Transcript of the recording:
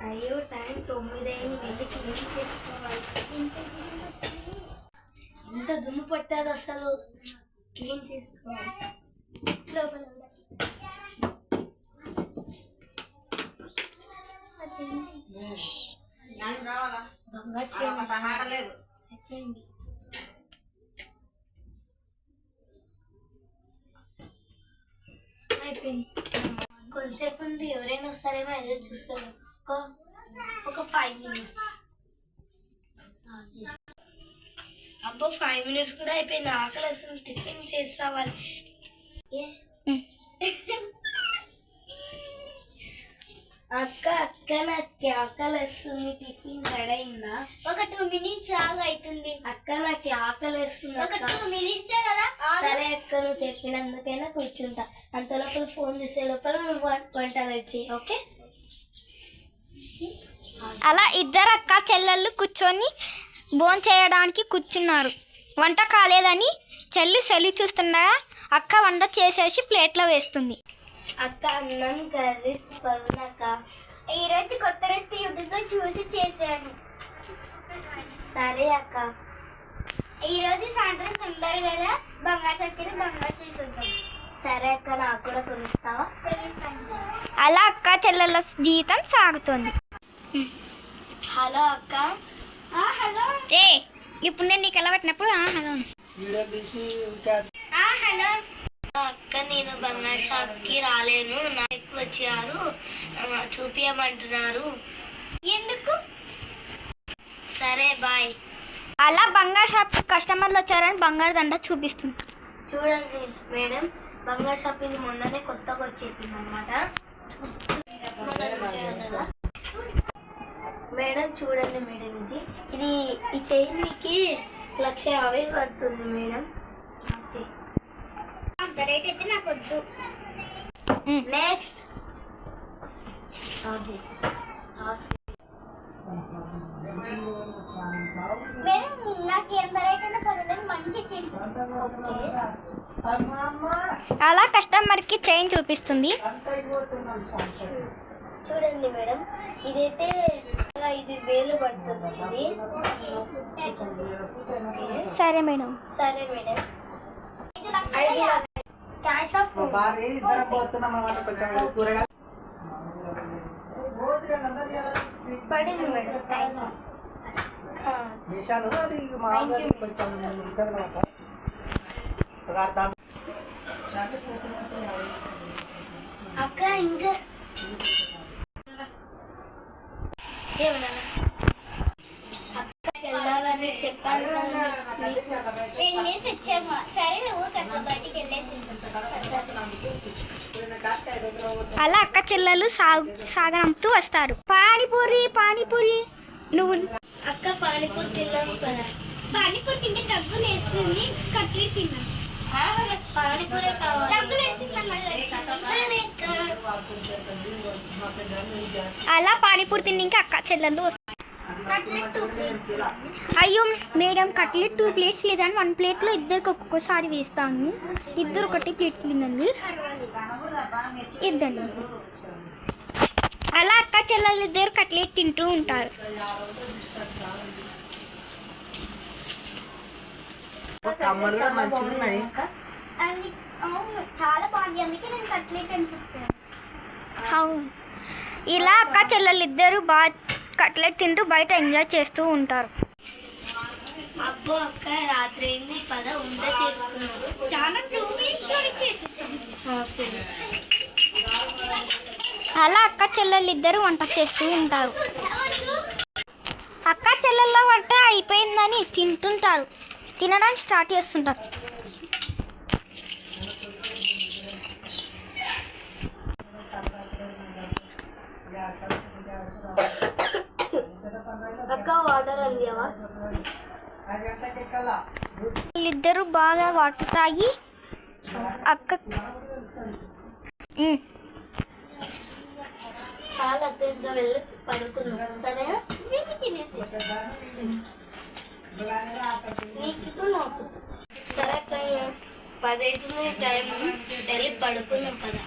అయ్యో టైం 9 అయింది, వెళ్ళి క్లీన్ చేసుకోవాలి. ఎంత దుమ్ము పట్టారు అసలు, క్లీన్ చేసుకోవాలి. లోపల అయిపోయింది. కొంచెంసేపు నుండి ఎవరైనా వస్తారేమో ఎదురు చూస్తారు. ఒక 5 minutes. అబ్బో 5 minutes కూడా అయిపోయింది. ఆకలి అసలు టిఫిన్ చేసావాలి. అక్క నాకు ఆకలి వస్తుంది, టిఫిన్ రెడీ అయిందా? ఒక 2 minutes ఆగా అవుతుంది. అక్క నాకు ఆకలి వస్తుంది. ఒక 2 minutes కదా. సరే అక్క, నువ్వు చెప్పినందుకైనా కూర్చుంటా. అంత లోపల ఫోన్ చూసే లోపల నువ్వు వంట వచ్చి. ఓకే. అలా ఇద్దరు అక్క చెల్లెళ్ళు కూర్చొని భోజనం చేయడానికి కూర్చున్నారు. వంట కాలేదని చెల్లి సెల్లి చూస్తుండగా అక్క వంట చేసేసి ప్లేట్లో వేస్తుంది. అక్క అన్నం కర్రీ పరునక్క. ఈరోజు కొత్త రెసిపీ యూట్యూబ్లో చూసి చేశాను. సరే అక్క. ఈరోజు సాయంత్రం తొందరగా బంగారు చక్కెర బంగారు చేసేద్దాం. సరే అక్క, నాకు కూడా కొనిస్తావా? అలా అక్క చెల్లెళ్ళ జీవితం సాగుతుంది. హలో అక్క. హలో. ఇప్పుడు నేను నీకు ఎలా పెట్టినప్పుడు హలో హలో. అక్క, నేను బంగారు షాప్కి రాలేను, నాకు వచ్చారు, చూపించమంటున్నారు. ఎందుకు? సరే బాయ్. అలా బంగారు షాప్ కస్టమర్లు వచ్చారని బంగారు దండ చూపిస్తుంది. చూడండి మేడం, బంగారు షాప్ ఇది మొన్ననే కొత్తగా వచ్చేసింది అనమాట. మేడం చూడండి మేడం, ఇది ఈ చైన్ మీకు 1,50,000 పడుతుంది మేడం. రేట్ అయితే నాకు వద్దు. నెక్స్ట్. మేడం నాకు ఎంత రేట్ అయినా పర్వాలేదు, మంచి చైన్. అలా కస్టమర్కి చైన్ చూపిస్తుంది. చూడండి మేడం, ఇదైతే 5,000 పడుతుంది. ఇది సరే మేడం. సరే మేడం. 5 లక్షలు క్యాష్ ఆఫ్ పడింది మేడం. అక్క ఇంకా ఏమన్నా అక్కడికి వెళ్దామని చెప్పాను వెళ్ళేసి వచ్చాము. సరే ఊరికట్లా బయటికి వెళ్ళేసి. అలా అక్క చెల్లెలు సాగనంతూ వస్తారు. పానీపూరి పానీపూరి. నువ్వు అక్క పానీపూరి తిన్నాము కదా. పానీపూరి తింటే దగ్గులు వేస్తుంది, కట్లెట్ తిన్నాను. పానీపూరి కావాలి. దగ్గులు వేస్తుంది. అలా పానీపూరి తిని ఇంకా అక్క చెల్లెళ్ళు వస్తారు. అయ్యో మేడం, కట్లెట్ 2 plates లేదని 1 plate లో ఇద్దరికి ఒక్కొక్కసారి వేస్తాను. ఇద్దరు ఒకటి ప్లేట్ తినండి. ఇద్దండి. అలా అక్క చెల్లెళ్ళు ఇద్దరు కట్లెట్ తింటూ ఉంటారు. చాలా బాగుంది, అందుకే నేను కట్లెట్ అని చెప్తాను. ఇలా అక్క చెల్లెళ్ళు ఇద్దరు బాగా కట్లెట్ తింటూ బయట ఎంజాయ్ చేస్తూ ఉంటారు. అబ్బో అక్క, రాత్రి అయింది, పద వంట చేసుకున్నాను. చాలా 2 minutes చేసిస్తాం. సరే. అలా అక్క చెల్లెళ్ళు ఇద్దరు వంట చేస్తూ ఉంటారు. అక్క చెల్లెళ్ళ వంట అయిపోయిందని తింటుంటారు. తినడానికి స్టార్ట్ చేస్తుంటారు. అక్క వాటర్ అందివా? వీళ్ళిద్దరూ బాగా వాటర్ తాగి అక్క చాలా అత్యంత వెళ్ళి పడుకున్నాం. సరేనా? నీకు నాకు. సరే అక్క, 10 అవుతుంది టైం, వెళ్ళి పడుకున్నాం కదా.